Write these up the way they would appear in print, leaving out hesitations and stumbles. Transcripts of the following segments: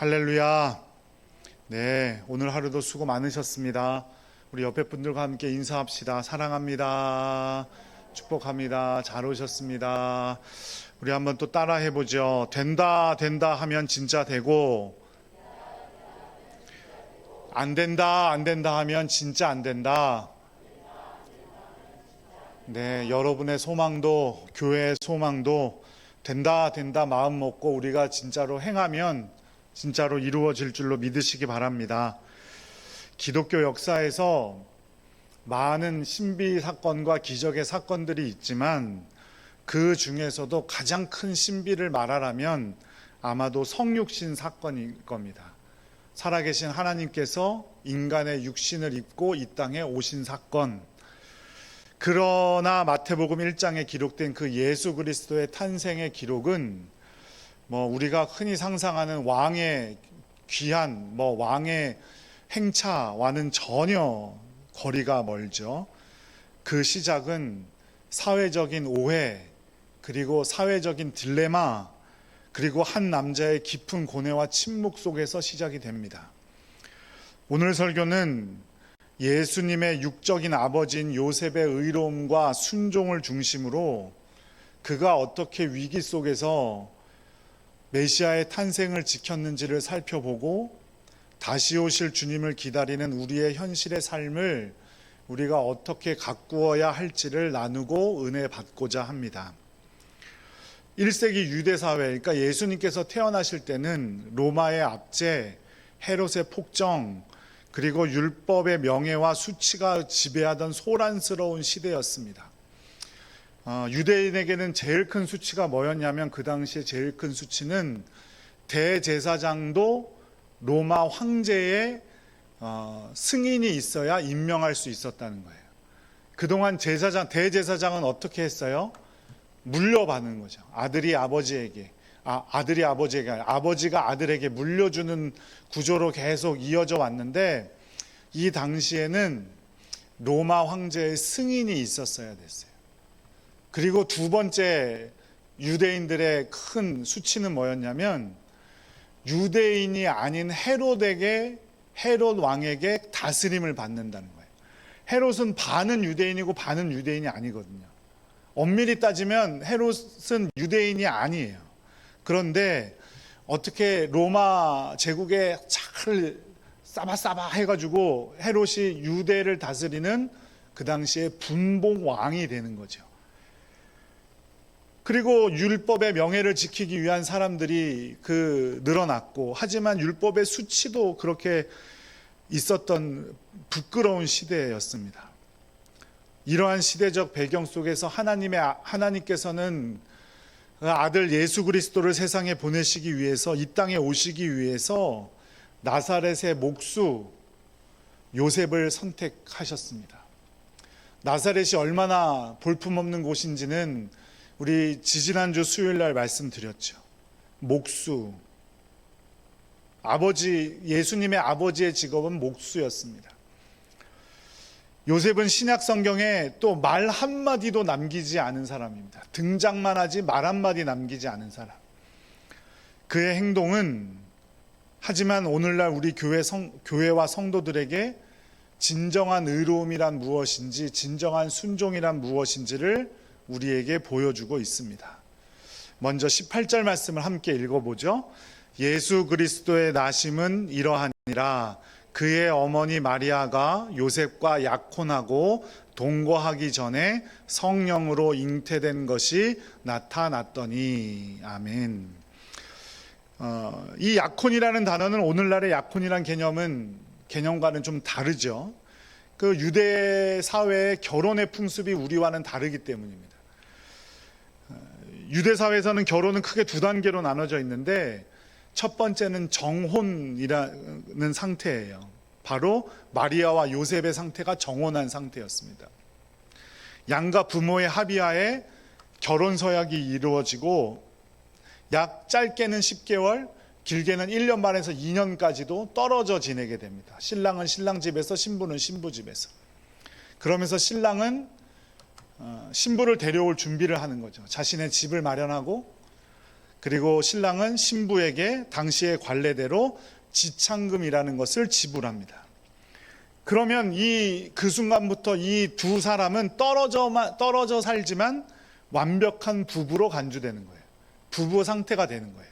할렐루야. 네, 오늘 하루도 수고 많으셨습니다. 우리 옆에 분들과 함께 인사합시다. 사랑합니다. 축복합니다. 잘 오셨습니다. 우리 한번 또 따라 해보죠. 된다 하면 진짜 되고, 안 된다 하면 진짜 안 된다. 네, 여러분의 소망도, 교회의 소망도 된다 마음 먹고 우리가 진짜로 행하면 진짜로 이루어질 줄로 믿으시기 바랍니다. 기독교 역사에서 많은 신비 사건과 기적의 사건들이 있지만 그 중에서도 가장 큰 신비를 말하라면 아마도 성육신 사건일 겁니다. 살아계신 하나님께서 인간의 육신을 입고 이 땅에 오신 사건. 그러나 마태복음 1장에 기록된 그 예수 그리스도의 탄생의 기록은 우리가 흔히 상상하는 왕의 귀한 왕의 행차와는 전혀 거리가 멀죠. 그 시작은 사회적인 오해, 그리고 사회적인 딜레마, 그리고 한 남자의 깊은 고뇌와 침묵 속에서 시작이 됩니다. 오늘 설교는 예수님의 육적인 아버지인 요셉의 의로움과 순종을 중심으로 그가 어떻게 위기 속에서 메시아의 탄생을 지켰는지를 살펴보고 다시 오실 주님을 기다리는 우리의 현실의 삶을 우리가 어떻게 가꾸어야 할지를 나누고 은혜 받고자 합니다. 1세기 유대사회, 그러니까 예수님께서 태어나실 때는 로마의 압제, 헤롯의 폭정, 그리고 율법의 명예와 수치가 지배하던 소란스러운 시대였습니다. 유대인에게는 제일 큰 수치가 뭐였냐면 그 당시에 제일 큰 수치는 대제사장도 로마 황제의 승인이 있어야 임명할 수 있었다는 거예요. 그동안 대제사장은 어떻게 했어요? 물려받는 거죠. 아버지가 아들에게 물려주는 구조로 계속 이어져 왔는데 이 당시에는 로마 황제의 승인이 있었어야 됐어요. 그리고 두 번째 유대인들의 큰 수치는 뭐였냐면 유대인이 아닌 헤롯 왕에게 다스림을 받는다는 거예요. 헤롯은 반은 유대인이고 반은 유대인이 아니거든요. 엄밀히 따지면 헤롯은 유대인이 아니에요. 그런데 어떻게 로마 제국에 잘 싸바싸바 해가지고 헤롯이 유대를 다스리는 그 당시에 분봉 왕이 되는 거죠. 그리고 율법의 명예를 지키기 위한 사람들이 늘어났고, 하지만 율법의 수치도 그렇게 있었던 부끄러운 시대였습니다. 이러한 시대적 배경 속에서 하나님께서는 아들 예수 그리스도를 세상에 보내시기 위해서, 이 땅에 오시기 위해서 나사렛의 목수 요셉을 선택하셨습니다. 나사렛이 얼마나 볼품없는 곳인지는 우리 지지난주 수요일 날 말씀드렸죠. 목수. 예수님의 아버지의 직업은 목수였습니다. 요셉은 신약 성경에 또 말 한마디도 남기지 않은 사람입니다. 등장만 하지 말 한마디 남기지 않은 사람. 그의 행동은 하지만 오늘날 우리 교회와 성도들에게 진정한 의로움이란 무엇인지, 진정한 순종이란 무엇인지를 우리에게 보여주고 있습니다. 먼저 18절 말씀을 함께 읽어보죠. 예수 그리스도의 나심은 이러하니라. 그의 어머니 마리아가 요셉과 약혼하고 동거하기 전에 성령으로 잉태된 것이 나타났더니. 아멘. 이 약혼이라는 단어는 오늘날의 약혼이라는 개념과는 좀 다르죠. 그 유대 사회의 결혼의 풍습이 우리와는 다르기 때문입니다. 유대 사회에서는 결혼은 크게 두 단계로 나눠져 있는데 첫 번째는 정혼이라는 상태예요. 바로 마리아와 요셉의 상태가 정혼한 상태였습니다. 양가 부모의 합의하에 결혼 서약이 이루어지고 약 짧게는 10개월, 길게는 1년 반에서 2년까지도 떨어져 지내게 됩니다. 신랑은 신랑 집에서, 신부는 신부 집에서. 그러면서 신랑은 신부를 데려올 준비를 하는 거죠. 자신의 집을 마련하고 그리고 신랑은 신부에게 당시의 관례대로 지창금이라는 것을 지불합니다. 그러면 그 순간부터 이 두 사람은 떨어져 살지만 완벽한 부부로 간주되는 거예요. 부부 상태가 되는 거예요.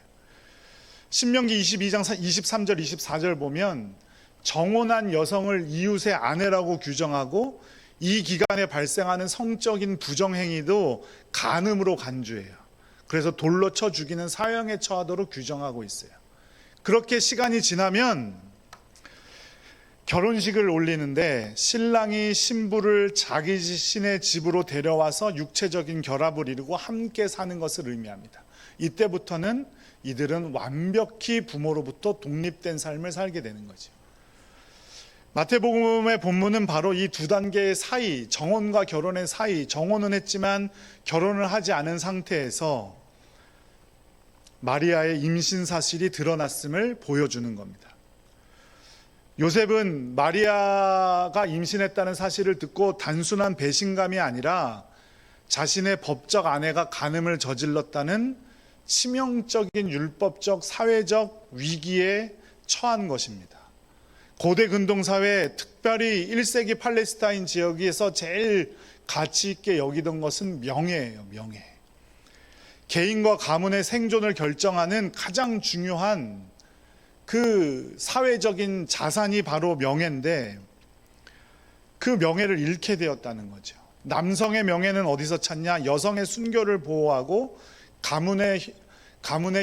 신명기 22장 23절 24절 보면 정혼한 여성을 이웃의 아내라고 규정하고 이 기간에 발생하는 성적인 부정행위도 간음으로 간주해요. 그래서 돌로 쳐 죽이는 사형에 처하도록 규정하고 있어요. 그렇게 시간이 지나면 결혼식을 올리는데 신랑이 신부를 자기 자신의 집으로 데려와서 육체적인 결합을 이루고 함께 사는 것을 의미합니다. 이때부터는 이들은 완벽히 부모로부터 독립된 삶을 살게 되는 거죠. 마태복음의 본문은 바로 이 두 단계의 사이, 정혼과 결혼의 사이, 정혼은 했지만 결혼을 하지 않은 상태에서 마리아의 임신 사실이 드러났음을 보여주는 겁니다. 요셉은 마리아가 임신했다는 사실을 듣고 단순한 배신감이 아니라 자신의 법적 아내가 간음을 저질렀다는 치명적인 율법적 사회적 위기에 처한 것입니다. 고대 근동사회, 특별히 1세기 팔레스타인 지역에서 제일 가치 있게 여기던 것은 명예예요. 명예. 개인과 가문의 생존을 결정하는 가장 중요한 그 사회적인 자산이 바로 명예인데 그 명예를 잃게 되었다는 거죠. 남성의 명예는 어디서 찾냐? 여성의 순교를 보호하고 가문의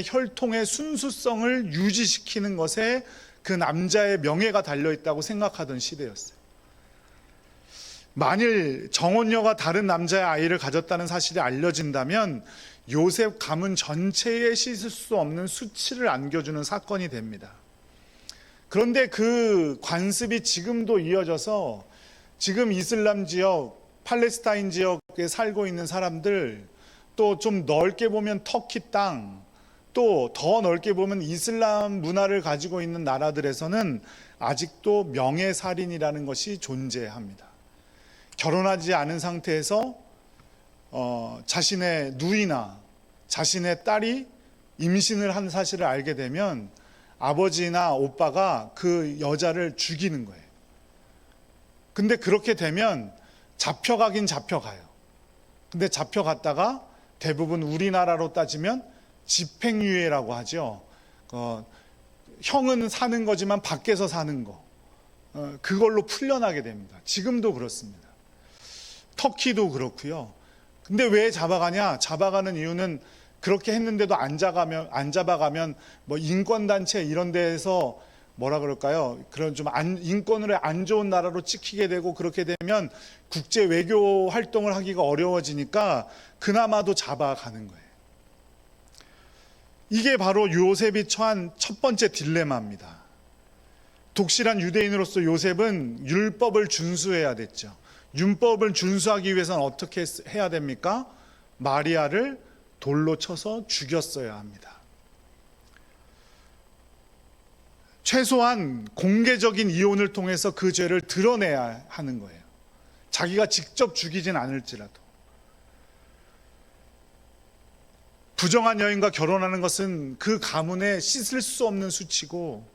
혈통의 순수성을 유지시키는 것에 그 남자의 명예가 달려있다고 생각하던 시대였어요. 만일 정혼녀가 다른 남자의 아이를 가졌다는 사실이 알려진다면 요셉 가문 전체에 씻을 수 없는 수치를 안겨주는 사건이 됩니다. 그런데 그 관습이 지금도 이어져서 지금 이슬람 지역, 팔레스타인 지역에 살고 있는 사람들, 또 좀 넓게 보면 터키 땅, 또 더 넓게 보면 이슬람 문화를 가지고 있는 나라들에서는 아직도 명예살인이라는 것이 존재합니다. 결혼하지 않은 상태에서 자신의 누이나 자신의 딸이 임신을 한 사실을 알게 되면 아버지나 오빠가 그 여자를 죽이는 거예요. 근데 그렇게 되면 잡혀가긴 잡혀가요. 근데 잡혀갔다가 대부분 우리나라로 따지면 집행유예라고 하죠. 형은 사는 거지만 밖에서 사는 거. 그걸로 풀려나게 됩니다. 지금도 그렇습니다. 터키도 그렇고요. 근데 왜 잡아가냐? 잡아가는 이유는 그렇게 했는데도 안 잡아가면 뭐 인권단체 이런 데에서 뭐라 그럴까요? 그런 좀 인권으로 안 좋은 나라로 찍히게 되고 그렇게 되면 국제 외교 활동을 하기가 어려워지니까 그나마도 잡아가는 거예요. 이게 바로 요셉이 처한 첫 번째 딜레마입니다. 독실한 유대인으로서 요셉은 율법을 준수해야 됐죠. 율법을 준수하기 위해서는 어떻게 해야 됩니까? 마리아를 돌로 쳐서 죽였어야 합니다. 최소한 공개적인 이혼을 통해서 그 죄를 드러내야 하는 거예요. 자기가 직접 죽이진 않을지라도. 부정한 여인과 결혼하는 것은 그 가문에 씻을 수 없는 수치고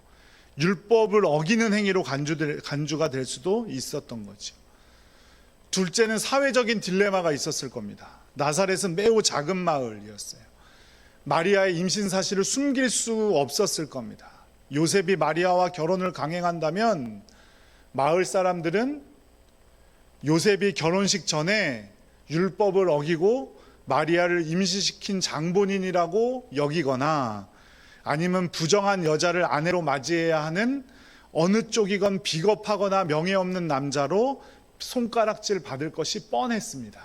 율법을 어기는 행위로 간주가 될 수도 있었던 거죠. 둘째는 사회적인 딜레마가 있었을 겁니다. 나사렛은 매우 작은 마을이었어요. 마리아의 임신 사실을 숨길 수 없었을 겁니다. 요셉이 마리아와 결혼을 강행한다면 마을 사람들은 요셉이 결혼식 전에 율법을 어기고 마리아를 임신시킨 장본인이라고 여기거나 아니면 부정한 여자를 아내로 맞이해야 하는 어느 쪽이건 비겁하거나 명예 없는 남자로 손가락질 받을 것이 뻔했습니다.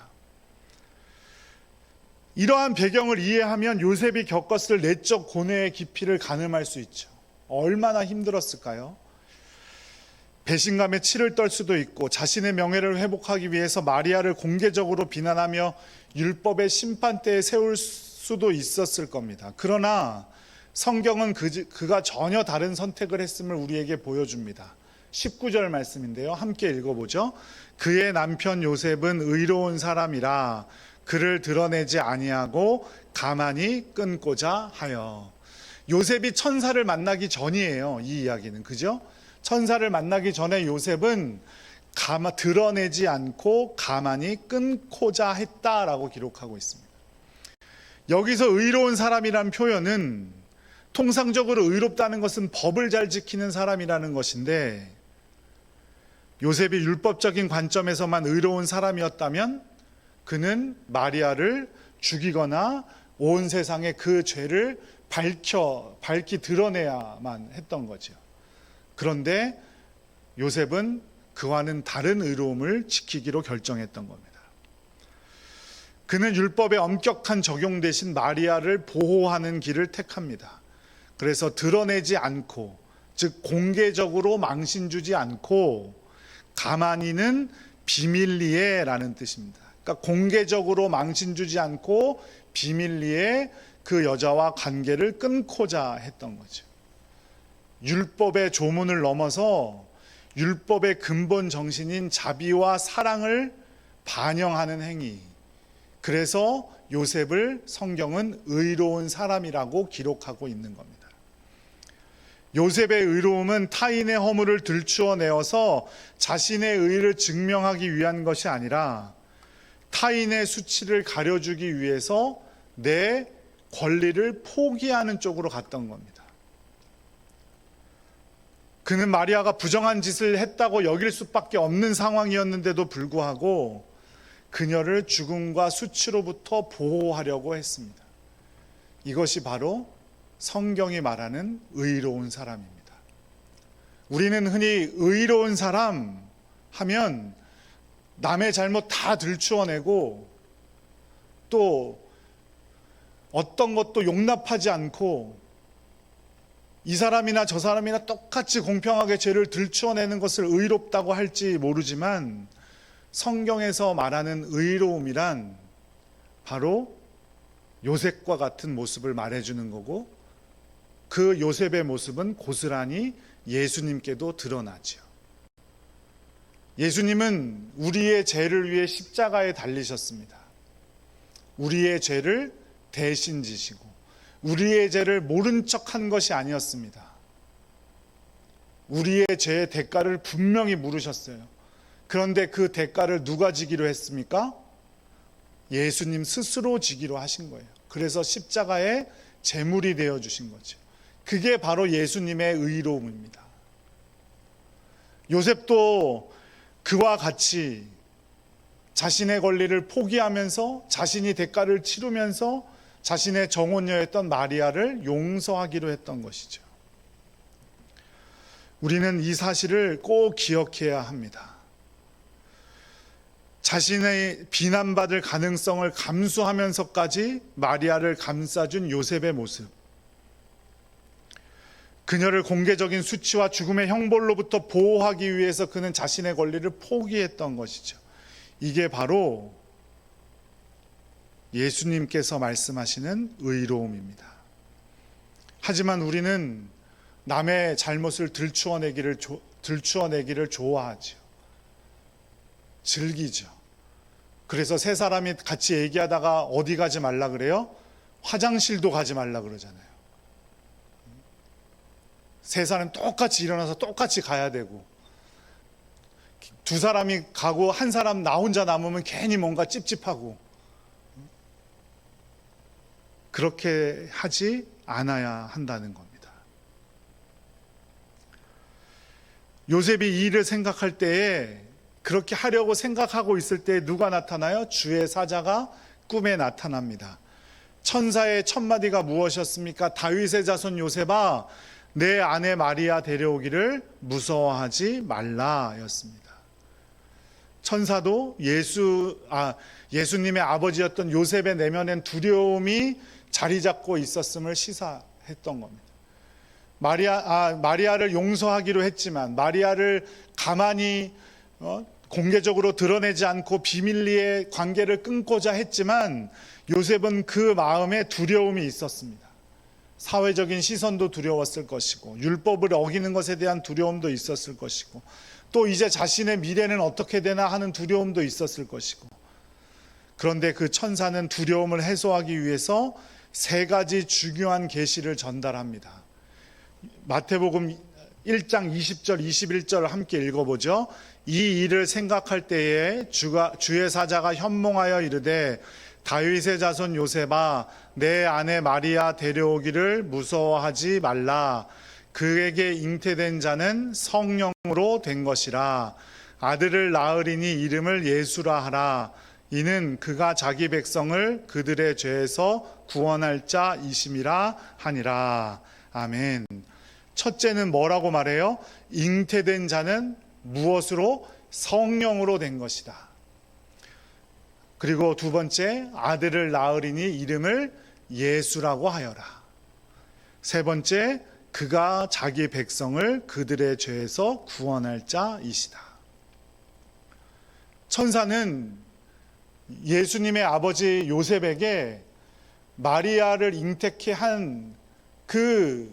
이러한 배경을 이해하면 요셉이 겪었을 내적 고뇌의 깊이를 가늠할 수 있죠. 얼마나 힘들었을까요? 배신감에 치를 떨 수도 있고 자신의 명예를 회복하기 위해서 마리아를 공개적으로 비난하며 율법의 심판대에 세울 수도 있었을 겁니다. 그러나 성경은 그가 전혀 다른 선택을 했음을 우리에게 보여줍니다. 19절 말씀인데요. 함께 읽어보죠. 그의 남편 요셉은 의로운 사람이라 그를 드러내지 아니하고 가만히 끊고자 하여. 요셉이 천사를 만나기 전이에요. 이 이야기는, 그죠? 천사를 만나기 전에 요셉은 드러내지 않고 가만히 끊고자 했다라고 기록하고 있습니다. 여기서 의로운 사람이란 표현은 통상적으로 의롭다는 것은 법을 잘 지키는 사람이라는 것인데, 요셉이 율법적인 관점에서만 의로운 사람이었다면 그는 마리아를 죽이거나 온 세상에 그 죄를 밝히 드러내야만 했던 거죠. 그런데 요셉은 그와는 다른 의로움을 지키기로 결정했던 겁니다. 그는 율법의 엄격한 적용 대신 마리아를 보호하는 길을 택합니다. 그래서 드러내지 않고, 즉 공개적으로 망신 주지 않고, 가만히는 비밀리에 라는 뜻입니다. 그러니까 공개적으로 망신 주지 않고 비밀리에 그 여자와 관계를 끊고자 했던 거죠. 율법의 조문을 넘어서 율법의 근본 정신인 자비와 사랑을 반영하는 행위. 그래서 요셉을 성경은 의로운 사람이라고 기록하고 있는 겁니다. 요셉의 의로움은 타인의 허물을 들추어내어서 자신의 의를 증명하기 위한 것이 아니라 타인의 수치를 가려주기 위해서 내 권리를 포기하는 쪽으로 갔던 겁니다. 그는 마리아가 부정한 짓을 했다고 여길 수밖에 없는 상황이었는데도 불구하고 그녀를 죽음과 수치로부터 보호하려고 했습니다. 이것이 바로 성경이 말하는 의로운 사람입니다. 우리는 흔히 의로운 사람 하면 남의 잘못 다 들추어내고 또 어떤 것도 용납하지 않고 이 사람이나 저 사람이나 똑같이 공평하게 죄를 들추어내는 것을 의롭다고 할지 모르지만, 성경에서 말하는 의로움이란 바로 요셉과 같은 모습을 말해주는 거고, 그 요셉의 모습은 고스란히 예수님께도 드러나죠. 예수님은 우리의 죄를 위해 십자가에 달리셨습니다. 우리의 죄를 대신 지시고 우리의 죄를 모른 척한 것이 아니었습니다. 우리의 죄의 대가를 분명히 물으셨어요. 그런데 그 대가를 누가 지기로 했습니까? 예수님 스스로 지기로 하신 거예요. 그래서 십자가에 제물이 되어 주신 거죠. 그게 바로 예수님의 의로움입니다. 요셉도 그와 같이 자신의 권리를 포기하면서 자신이 대가를 치르면서 자신의 정혼녀였던 마리아를 용서하기로 했던 것이죠. 우리는 이 사실을 꼭 기억해야 합니다. 자신의 비난받을 가능성을 감수하면서까지 마리아를 감싸준 요셉의 모습, 그녀를 공개적인 수치와 죽음의 형벌로부터 보호하기 위해서 그는 자신의 권리를 포기했던 것이죠. 이게 바로 예수님께서 말씀하시는 의로움입니다. 하지만 우리는 남의 잘못을 들추어내기를 좋아하죠. 즐기죠. 그래서 세 사람이 같이 얘기하다가 어디 가지 말라 그래요? 화장실도 가지 말라 그러잖아요. 세 사람 똑같이 일어나서 똑같이 가야 되고, 두 사람이 가고 한 사람 나 혼자 남으면 괜히 뭔가 찝찝하고, 그렇게 하지 않아야 한다는 겁니다. 요셉이 이 일을 생각할 때에, 그렇게 하려고 생각하고 있을 때 누가 나타나요? 주의 사자가 꿈에 나타납니다. 천사의 첫 마디가 무엇이었습니까? 다윗의 자손 요셉아, 내 아내 마리아 데려오기를 무서워하지 말라 였습니다. 천사도 예수님의 아버지였던 요셉의 내면엔 두려움이 자리 잡고 있었음을 시사했던 겁니다. 마리아를 용서하기로 했지만, 마리아를 가만히 공개적으로 드러내지 않고 비밀리에 관계를 끊고자 했지만, 요셉은 그 마음에 두려움이 있었습니다. 사회적인 시선도 두려웠을 것이고, 율법을 어기는 것에 대한 두려움도 있었을 것이고, 또 이제 자신의 미래는 어떻게 되나 하는 두려움도 있었을 것이고, 그런데 그 천사는 두려움을 해소하기 위해서 세 가지 중요한 계시를 전달합니다. 마태복음 1장 20절 21절 함께 읽어보죠. 이 일을 생각할 때에 주의 사자가 현몽하여 이르되 다윗의 자손 요셉아 내 아내 마리아 데려오기를 무서워하지 말라. 그에게 잉태된 자는 성령으로 된 것이라. 아들을 낳으리니 이름을 예수라 하라. 이는 그가 자기 백성을 그들의 죄에서 구원할 자이심이라 하니라. 아멘. 첫째는 뭐라고 말해요? 잉태된 자는 무엇으로? 성령으로 된 것이다. 그리고 두 번째, 아들을 낳으리니 이름을 예수라고 하여라. 세 번째, 그가 자기 백성을 그들의 죄에서 구원할 자이시다. 천사는 예수님의 아버지 요셉에게 마리아를 잉태케 한 그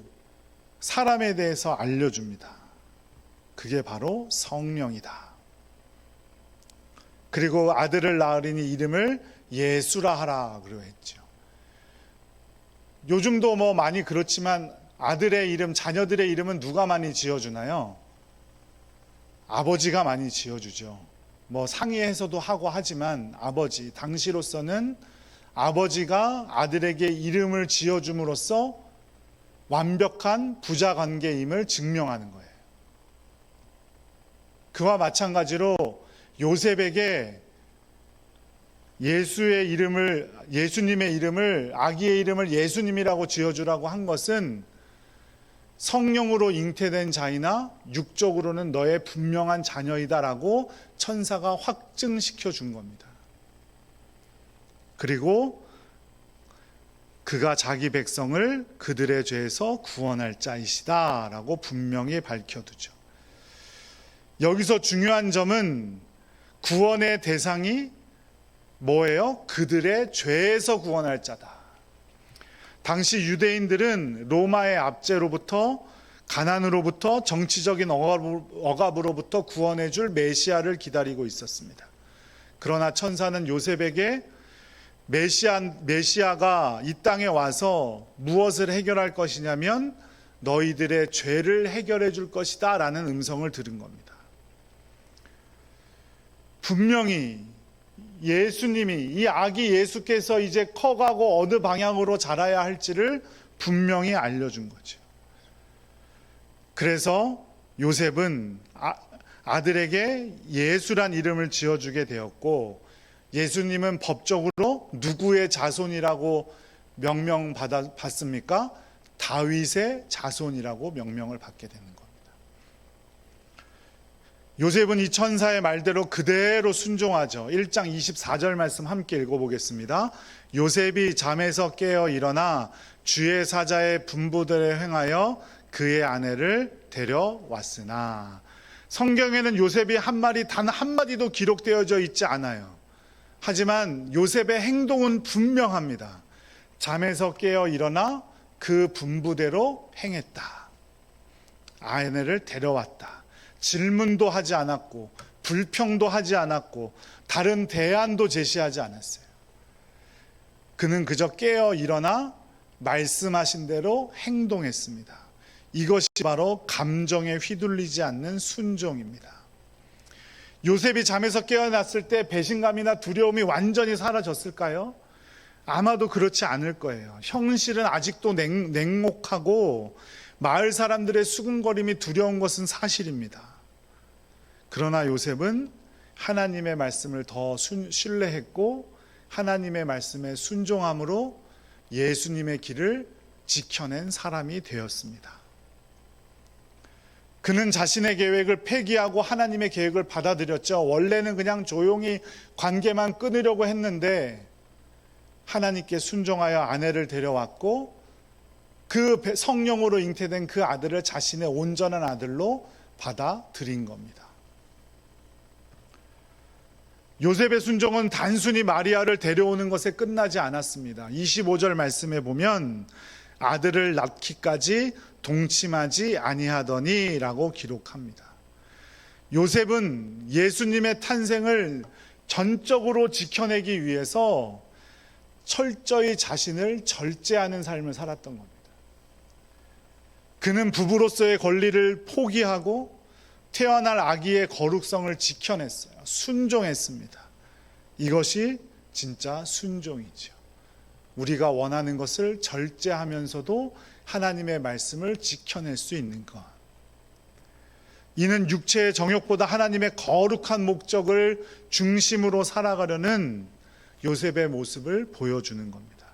사람에 대해서 알려줍니다. 그게 바로 성령이다. 그리고 아들을 낳으리니 이름을 예수라 하라 그러고 했죠. 요즘도 뭐 많이 그렇지만 아들의 이름, 자녀들의 이름은 누가 많이 지어주나요? 아버지가 많이 지어주죠. 뭐 상의해서도 하고 하지만 아버지, 당시로서는 아버지가 아들에게 이름을 지어줌으로써 완벽한 부자 관계임을 증명하는 거예요. 그와 마찬가지로 요셉에게 예수님의 이름을, 아기의 이름을 예수님이라고 지어주라고 한 것은 성령으로 잉태된 자이나 육적으로는 너의 분명한 자녀이다라고 천사가 확증시켜 준 겁니다. 그리고 그가 자기 백성을 그들의 죄에서 구원할 자이시다라고 분명히 밝혀두죠. 여기서 중요한 점은 구원의 대상이 뭐예요? 그들의 죄에서 구원할 자다. 당시 유대인들은 로마의 압제로부터, 가난으로부터, 정치적인 억압으로부터 구원해 줄 메시아를 기다리고 있었습니다. 그러나 천사는 요셉에게 메시아가 이 땅에 와서 무엇을 해결할 것이냐면 너희들의 죄를 해결해 줄 것이다 라는 음성을 들은 겁니다. 분명히 예수님이, 이 아기 예수께서 이제 커가고 어느 방향으로 자라야 할지를 분명히 알려준 거죠. 그래서 요셉은 아들에게 예수란 이름을 지어주게 되었고, 예수님은 법적으로 누구의 자손이라고 명명받습니까? 다윗의 자손이라고 명명을 받게 되는 겁니다. 요셉은 이 천사의 말대로 그대로 순종하죠. 1장 24절 말씀 함께 읽어보겠습니다. 요셉이 잠에서 깨어 일어나 주의 사자의 분부대로 행하여 그의 아내를 데려왔으나, 성경에는 요셉이 한 말이 단 한마디도 기록되어져 있지 않아요. 하지만 요셉의 행동은 분명합니다. 잠에서 깨어 일어나 그 분부대로 행했다. 아내를 데려왔다. 질문도 하지 않았고 불평도 하지 않았고 다른 대안도 제시하지 않았어요. 그는 그저 깨어 일어나 말씀하신 대로 행동했습니다. 이것이 바로 감정에 휘둘리지 않는 순종입니다. 요셉이 잠에서 깨어났을 때 배신감이나 두려움이 완전히 사라졌을까요? 아마도 그렇지 않을 거예요. 현실은 아직도 냉혹하고 마을 사람들의 수군거림이 두려운 것은 사실입니다. 그러나 요셉은 하나님의 말씀을 더 신뢰했고 하나님의 말씀에 순종함으로 예수님의 길을 지켜낸 사람이 되었습니다. 그는 자신의 계획을 폐기하고 하나님의 계획을 받아들였죠. 원래는 그냥 조용히 관계만 끊으려고 했는데 하나님께 순종하여 아내를 데려왔고 그 성령으로 잉태된 그 아들을 자신의 온전한 아들로 받아들인 겁니다. 요셉의 순종은 단순히 마리아를 데려오는 것에 끝나지 않았습니다. 25절 말씀에 보면 아들을 낳기까지 동침하지 아니하더니 라고 기록합니다. 요셉은 예수님의 탄생을 전적으로 지켜내기 위해서 철저히 자신을 절제하는 삶을 살았던 겁니다. 그는 부부로서의 권리를 포기하고 태어날 아기의 거룩성을 지켜냈어요. 순종했습니다. 이것이 진짜 순종이죠. 우리가 원하는 것을 절제하면서도 하나님의 말씀을 지켜낼 수 있는 것. 이는 육체의 정욕보다 하나님의 거룩한 목적을 중심으로 살아가려는 요셉의 모습을 보여주는 겁니다.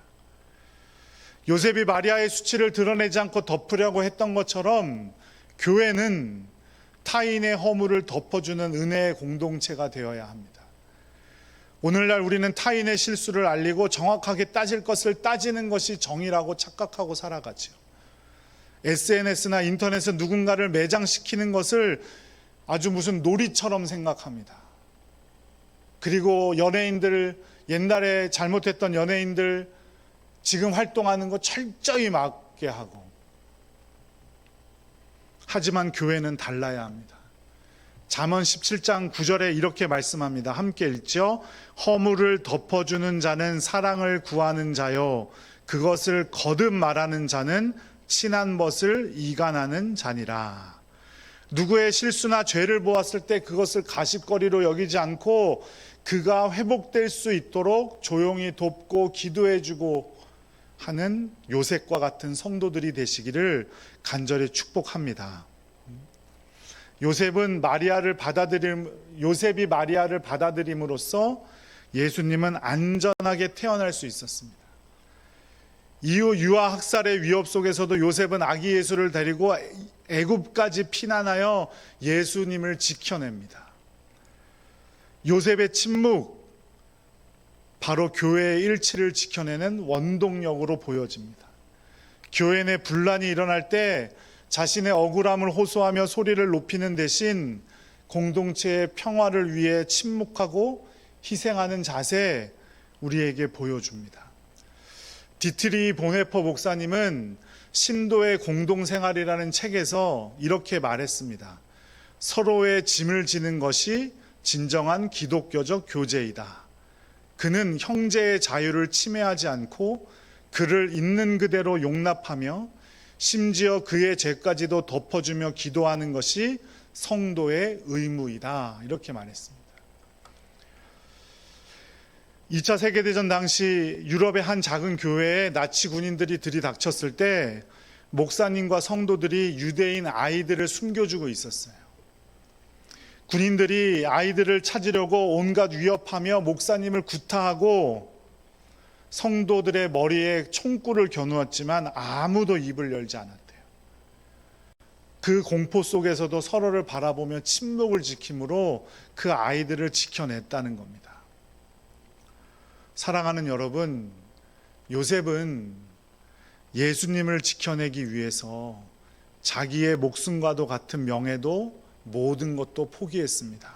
요셉이 마리아의 수치를 드러내지 않고 덮으려고 했던 것처럼 교회는 타인의 허물을 덮어주는 은혜의 공동체가 되어야 합니다. 오늘날 우리는 타인의 실수를 알리고 정확하게 따질 것을 따지는 것이 정의라고 착각하고 살아가죠. SNS나 인터넷에 누군가를 매장시키는 것을 아주 무슨 놀이처럼 생각합니다. 그리고 연예인들, 옛날에 잘못했던 연예인들 지금 활동하는 거 철저히 막게 하고. 하지만 교회는 달라야 합니다. 잠언 17장 9절에 이렇게 말씀합니다. 함께 읽죠. 허물을 덮어주는 자는 사랑을 구하는 자요, 그것을 거듭 말하는 자는 친한 벗을 이간하는 자니라. 누구의 실수나 죄를 보았을 때 그것을 가십거리로 여기지 않고 그가 회복될 수 있도록 조용히 돕고 기도해주고 하는 요셉과 같은 성도들이 되시기를 간절히 축복합니다. 요셉이 마리아를 받아들임으로써 예수님은 안전하게 태어날 수 있었습니다. 이후 유아 학살의 위협 속에서도 요셉은 아기 예수를 데리고 애굽까지 피난하여 예수님을 지켜냅니다. 요셉의 침묵, 바로 교회의 일치를 지켜내는 원동력으로 보여집니다. 교회 내 분란이 일어날 때 자신의 억울함을 호소하며 소리를 높이는 대신 공동체의 평화를 위해 침묵하고 희생하는 자세, 우리에게 보여줍니다. 디트리 보네퍼 목사님은 신도의 공동생활이라는 책에서 이렇게 말했습니다. 서로의 짐을 지는 것이 진정한 기독교적 교제이다. 그는 형제의 자유를 침해하지 않고 그를 있는 그대로 용납하며 심지어 그의 죄까지도 덮어주며 기도하는 것이 성도의 의무이다. 이렇게 말했습니다. 2차 세계대전 당시 유럽의 한 작은 교회에 나치 군인들이 들이닥쳤을 때 목사님과 성도들이 유대인 아이들을 숨겨주고 있었어요. 군인들이 아이들을 찾으려고 온갖 위협하며 목사님을 구타하고 성도들의 머리에 총구를 겨누었지만 아무도 입을 열지 않았대요. 그 공포 속에서도 서로를 바라보며 침묵을 지킴으로 그 아이들을 지켜냈다는 겁니다. 사랑하는 여러분, 요셉은 예수님을 지켜내기 위해서 자기의 목숨과도 같은 명예도 모든 것도 포기했습니다.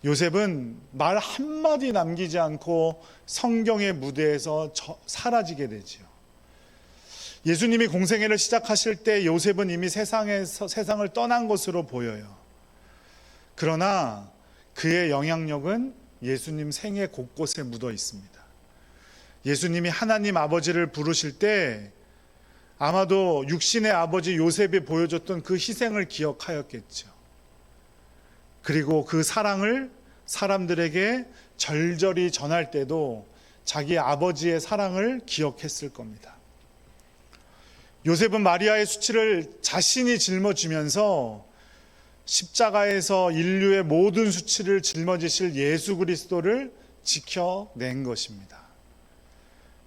요셉은 말 한마디 남기지 않고 성경의 무대에서 사라지게 되지요. 예수님이 공생애를 시작하실 때 요셉은 이미 세상을 떠난 것으로 보여요. 그러나 그의 영향력은 예수님 생애 곳곳에 묻어 있습니다. 예수님이 하나님 아버지를 부르실 때 아마도 육신의 아버지 요셉이 보여줬던 그 희생을 기억하였겠죠. 그리고 그 사랑을 사람들에게 절절히 전할 때도 자기 아버지의 사랑을 기억했을 겁니다. 요셉은 마리아의 수치를 자신이 짊어지면서 십자가에서 인류의 모든 수치를 짊어지실 예수 그리스도를 지켜낸 것입니다.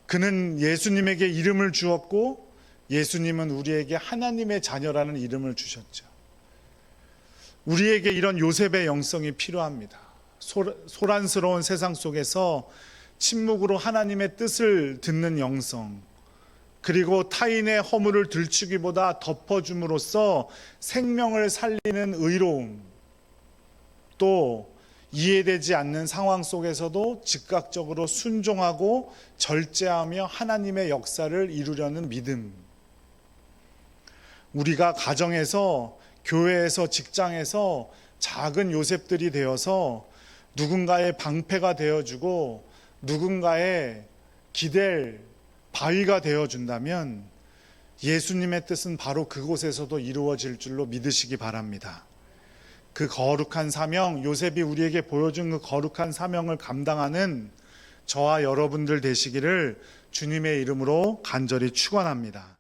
그는 예수님에게 이름을 주었고 예수님은 우리에게 하나님의 자녀라는 이름을 주셨죠. 우리에게 이런 요셉의 영성이 필요합니다. 소란스러운 세상 속에서 침묵으로 하나님의 뜻을 듣는 영성, 그리고 타인의 허물을 들추기보다 덮어줌으로써 생명을 살리는 의로움, 또 이해되지 않는 상황 속에서도 즉각적으로 순종하고 절제하며 하나님의 역사를 이루려는 믿음. 우리가 가정에서, 교회에서, 직장에서 작은 요셉들이 되어서 누군가의 방패가 되어주고 누군가의 기댈 바위가 되어준다면 예수님의 뜻은 바로 그곳에서도 이루어질 줄로 믿으시기 바랍니다. 그 거룩한 사명, 요셉이 우리에게 보여준 그 거룩한 사명을 감당하는 저와 여러분들 되시기를 주님의 이름으로 간절히 축원합니다.